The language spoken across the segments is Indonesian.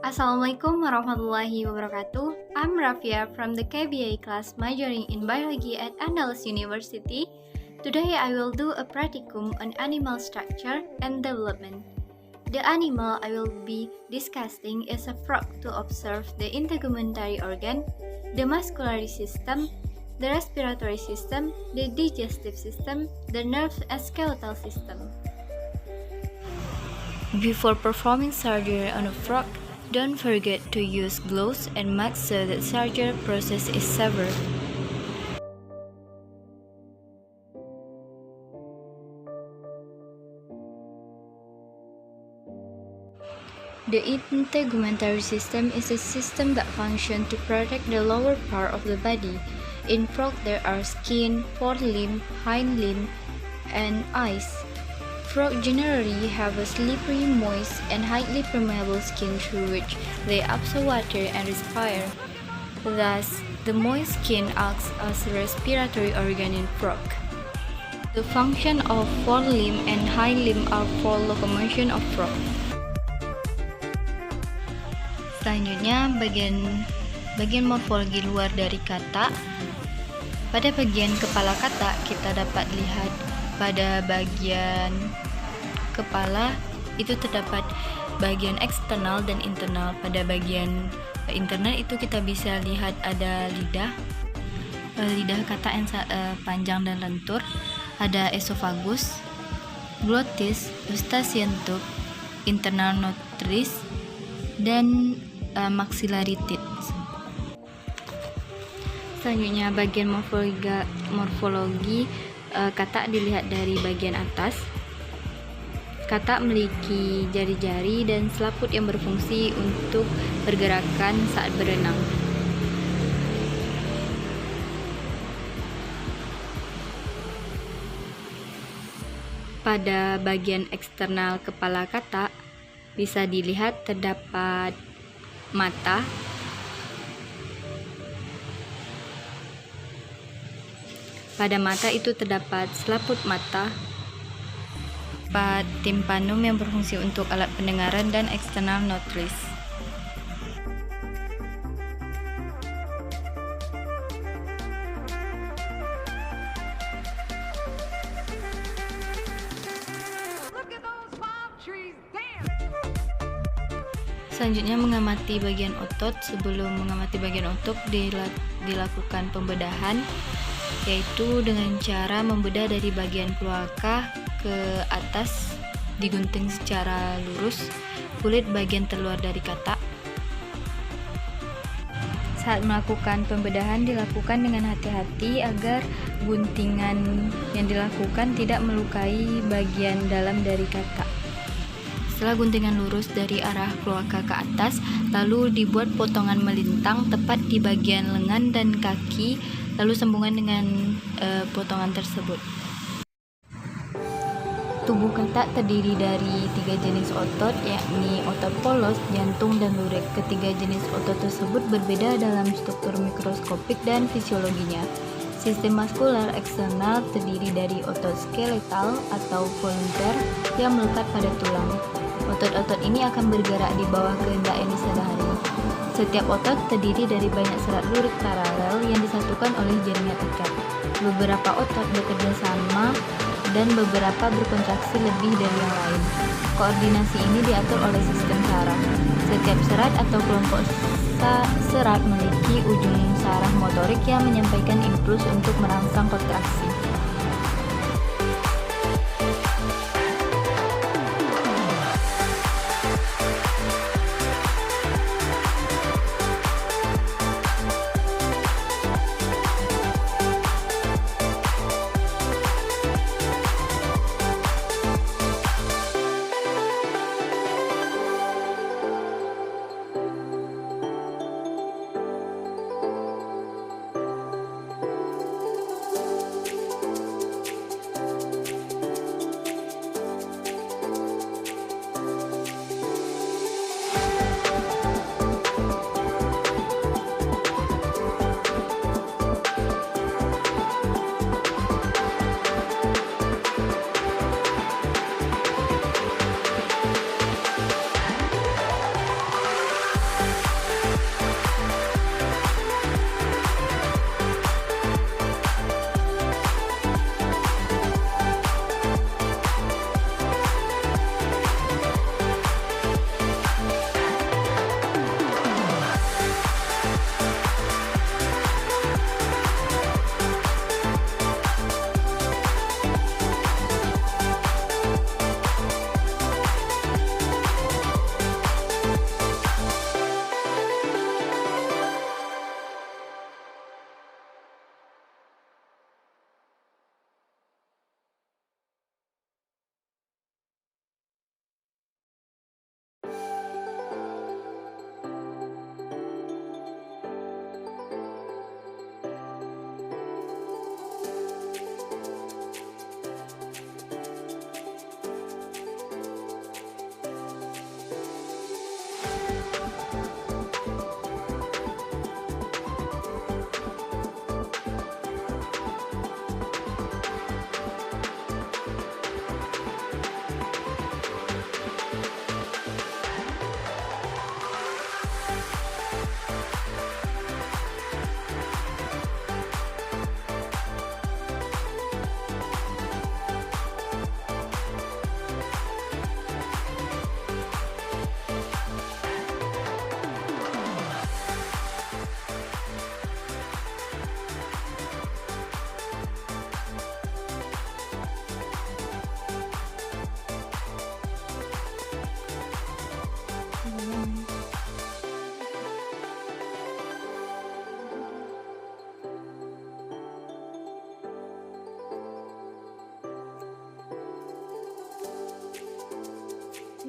Assalamualaikum warahmatullahi wabarakatuh. I'm Rafia from the KBA class majoring in biology at Andalus University. Today I will do a practicum on animal structure and development. The animal I will be discussing is a frog to observe the integumentary organ, the muscular system, the respiratory system, the digestive system, the nerve and skeletal system. Before performing surgery on a frog, don't forget to use gloves and masks so that surgery process is safer. The integumentary system is a system that functions to protect the lower part of the body. In frog, there are skin, forelimb, hind limb, and eyes. Frogs generally have a slippery, moist, and highly permeable skin through which they absorb water and respire. Thus, the moist skin acts as a respiratory organ in frog. The function of forelimb and hind limb are for locomotion of frog. Selanjutnya, bagian morfologi luar dari kata. Pada bagian kepala kata, kita dapat lihat pada bagian kepala itu terdapat bagian eksternal dan internal. Pada bagian internal itu kita bisa lihat ada lidah kata yang panjang dan lentur, ada esophagus, glotis, eustachian tube, internal notris, dan maxillary teeth. Selanjutnya bagian morfologi kata dilihat dari bagian atas. Kata memiliki jari-jari dan selaput yang berfungsi untuk pergerakan saat berenang. Pada bagian eksternal kepala kata bisa dilihat terdapat mata, pada mata itu terdapat selaput mata, timpanum yang berfungsi untuk alat pendengaran, dan eksternal notris. Selanjutnya mengamati bagian otot. Sebelum mengamati bagian otot dilakukan pembedahan, yaitu dengan cara membedah dari bagian kloaka ke atas, digunting secara lurus kulit bagian terluar dari kata. Saat melakukan pembedahan dilakukan dengan hati-hati agar guntingan yang dilakukan tidak melukai bagian dalam dari kata. Setelah guntingan lurus dari arah kloaka ke atas, lalu dibuat potongan melintang tepat di bagian lengan dan kaki, lalu sambungan dengan potongan tersebut. Tubuh kata terdiri dari 3 jenis otot, yakni otot polos, jantung, dan lurik. Ketiga jenis otot tersebut berbeda dalam struktur mikroskopik dan fisiologinya. Sistem muskular eksternal terdiri dari otot skeletal atau volunteer yang melekat pada tulang. Otot-otot ini akan bergerak di bawah kehendak yang disadari. Setiap otot terdiri dari banyak serat lurik paralel yang disatukan oleh jaringan ikat. Beberapa otot bekerja sama dan beberapa berkontraksi lebih dari yang lain. Koordinasi ini diatur oleh sistem saraf. Setiap serat atau kelompok serat memiliki ujung saraf motorik yang menyampaikan impuls untuk merangsang kontraksi.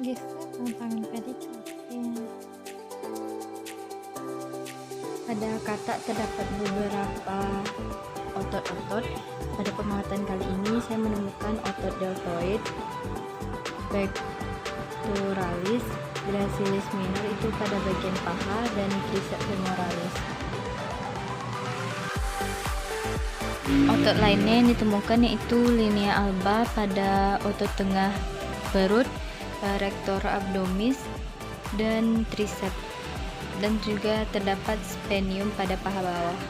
Geser tangan pedicabin. Pada katak terdapat beberapa otot-otot. Pada pengamatan kali ini saya menemukan otot deltoid, pectoralis, gracilis minor itu pada bagian paha, dan triceps femoralis. Otot lainnya yang ditemukan yaitu linea alba pada otot tengah perut, rector abdominis, dan triceps, dan juga terdapat sphenium pada paha bawah.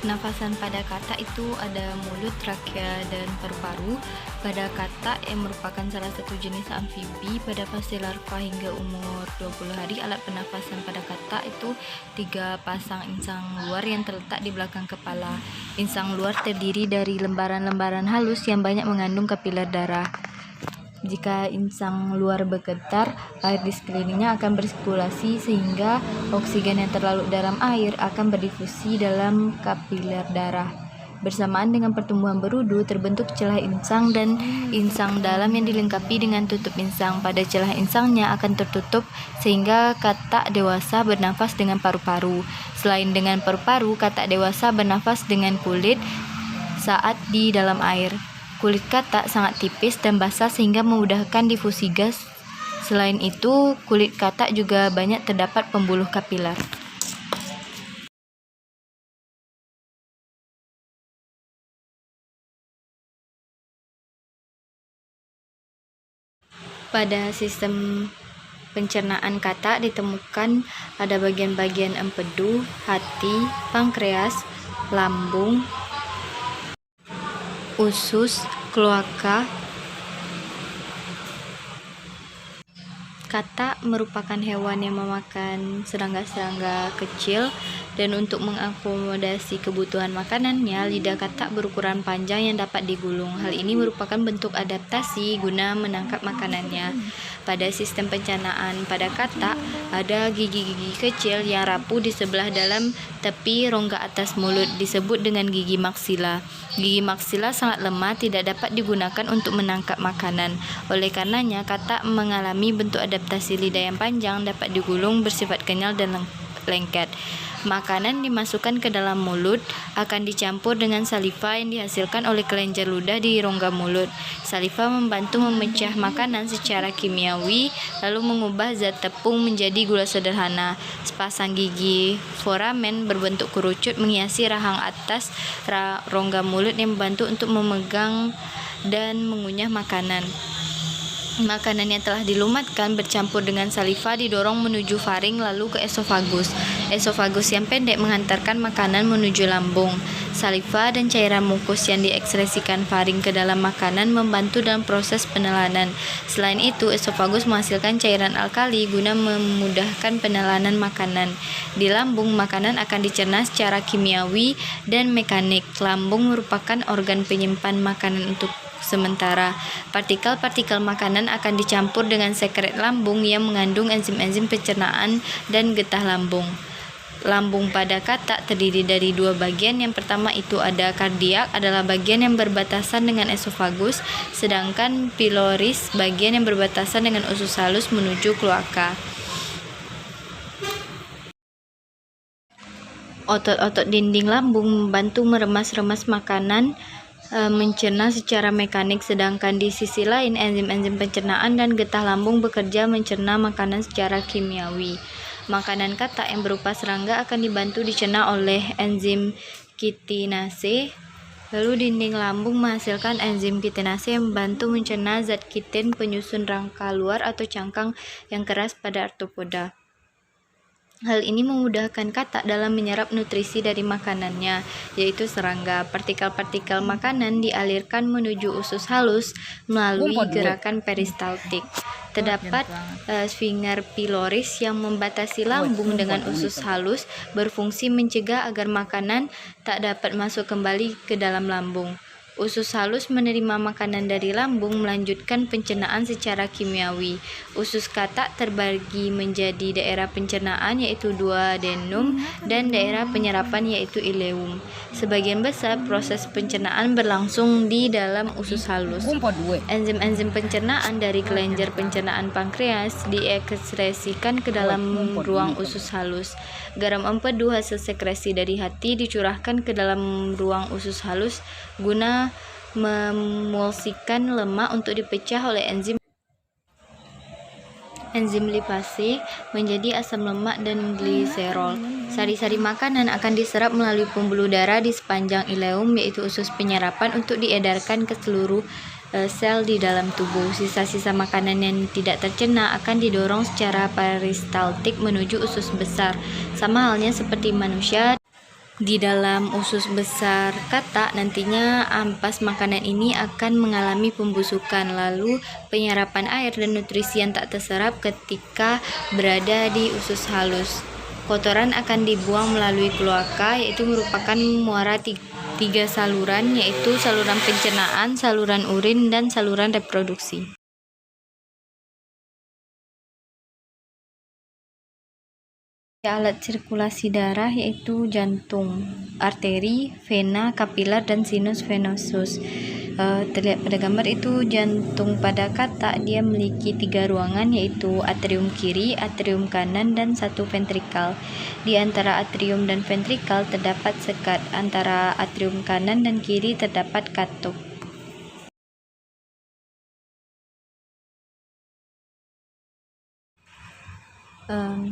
Nafasan pada katak itu ada mulut, trakea, dan paru-paru. Pada katak yang merupakan salah satu jenis amfibi pada fase larva hingga umur 20 hari, alat pernafasan pada katak itu 3 pasang insang luar yang terletak di belakang kepala. Insang luar terdiri dari lembaran-lembaran halus yang banyak mengandung kapiler darah. Jika insang luar bergetar, air di sekelilingnya akan bersirkulasi sehingga oksigen yang terlarut dalam air akan berdifusi dalam kapiler darah. Bersamaan dengan pertumbuhan berudu, terbentuk celah insang dan insang dalam yang dilengkapi dengan tutup insang. Pada celah insangnya akan tertutup sehingga katak dewasa bernafas dengan paru-paru. Selain dengan paru-paru, katak dewasa bernafas dengan kulit saat di dalam air. Kulit katak sangat tipis dan basah sehingga memudahkan difusi gas. Selain itu, kulit katak juga banyak terdapat pembuluh kapiler. Pada sistem pencernaan katak ditemukan ada bagian-bagian empedu, hati, pankreas, lambung, usus, kloaka. Katak merupakan hewan yang memakan serangga-serangga kecil, dan untuk mengakomodasi kebutuhan makanannya, lidah katak berukuran panjang yang dapat digulung. Hal ini merupakan bentuk adaptasi guna menangkap makanannya. Pada sistem pencernaan pada katak, ada gigi-gigi kecil yang rapuh di sebelah dalam tepi rongga atas mulut, disebut dengan gigi maksila. Gigi maksila sangat lemah, tidak dapat digunakan untuk menangkap makanan. Oleh karenanya, katak mengalami bentuk adaptasi lidah yang panjang, dapat digulung, bersifat kenyal dan lengket. Makanan dimasukkan ke dalam mulut akan dicampur dengan saliva yang dihasilkan oleh kelenjar ludah di rongga mulut. Saliva membantu memecah makanan secara kimiawi, lalu mengubah zat tepung menjadi gula sederhana. Sepasang gigi foramen berbentuk kerucut menghiasi rahang atas rongga mulut yang membantu untuk memegang dan mengunyah makanan. Makanan yang telah dilumatkan bercampur dengan saliva didorong menuju faring lalu ke esofagus. Esofagus yang pendek menghantarkan makanan menuju lambung. Saliva dan cairan mukus yang diekskresikan faring ke dalam makanan membantu dalam proses penelanan. Selain itu, esofagus menghasilkan cairan alkali guna memudahkan penelanan makanan. Di lambung, makanan akan dicerna secara kimiawi dan mekanik. Lambung merupakan organ penyimpan makanan untuk sementara. Partikel-partikel makanan akan dicampur dengan sekret lambung yang mengandung enzim-enzim pencernaan dan getah lambung. Lambung pada katak terdiri dari 2 bagian. Yang pertama itu ada kardiak, adalah bagian yang berbatasan dengan esofagus, sedangkan piloris bagian yang berbatasan dengan usus halus menuju kloaka. Otot-otot dinding lambung membantu meremas-remas makanan, mencerna secara mekanik, sedangkan di sisi lain enzim-enzim pencernaan dan getah lambung bekerja mencerna makanan secara kimiawi. Makanan katak yang berupa serangga akan dibantu dicerna oleh enzim kitinase. Lalu dinding lambung menghasilkan enzim kitinase yang membantu mencerna zat kitin penyusun rangka luar atau cangkang yang keras pada arthropoda. Hal ini memudahkan katak dalam menyerap nutrisi dari makanannya, yaitu serangga. Partikel-partikel makanan dialirkan menuju usus halus melalui gerakan peristaltik. Terdapat sphincter piloris yang membatasi lambung dengan usus halus, berfungsi mencegah agar makanan tak dapat masuk kembali ke dalam lambung. Usus halus menerima makanan dari lambung, melanjutkan pencernaan secara kimiawi. Usus katak terbagi menjadi daerah pencernaan yaitu duodenum dan daerah penyerapan yaitu ileum. Sebagian besar proses pencernaan berlangsung di dalam usus halus. Enzim-enzim pencernaan dari kelenjar pencernaan pankreas diekskresikan ke dalam ruang usus halus. Garam empedu hasil sekresi dari hati dicurahkan ke dalam ruang usus halus guna memulsikan lemak untuk dipecah oleh enzim lipase menjadi asam lemak dan gliserol. Sari-sari makanan akan diserap melalui pembuluh darah di sepanjang ileum yaitu usus penyerapan untuk diedarkan ke seluruh sel di dalam tubuh. Sisa-sisa makanan yang tidak tercerna akan didorong secara peristaltik menuju usus besar. Sama halnya seperti manusia. Di dalam usus besar katak nantinya ampas makanan ini akan mengalami pembusukan, lalu penyerapan air dan nutrisi yang tak terserap ketika berada di usus halus. Kotoran akan dibuang melalui kloaka yaitu merupakan muara tiga saluran yaitu saluran pencernaan, saluran urin, dan saluran reproduksi. Alat sirkulasi darah yaitu jantung, arteri, vena, kapiler, dan sinus venosus. Terlihat pada gambar itu jantung pada katak dia memiliki 3 ruangan yaitu atrium kiri, atrium kanan, dan 1 ventrikal. Di antara atrium dan ventrikal terdapat sekat, antara atrium kanan dan kiri terdapat katup.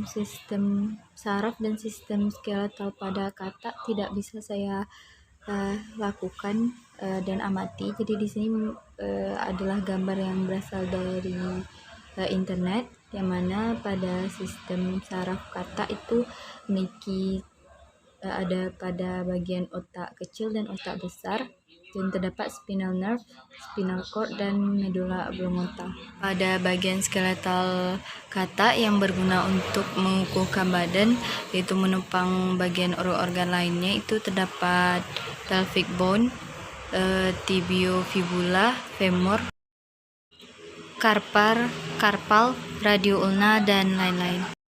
Sistem saraf dan sistem skeletal pada katak tidak bisa saya lakukan dan amati. Jadi di sini adalah gambar yang berasal dari internet, yang mana pada sistem saraf katak itu memiliki ada pada bagian otak kecil dan otak besar, dan terdapat spinal nerve, spinal cord, dan medulla oblongata. Pada bagian skeletal katak yang berguna untuk mengukuhkan badan, yaitu menopang bagian organ lainnya, itu terdapat pelvic bone, tibiofibula, femur, carpal, radio ulna, dan lain-lain.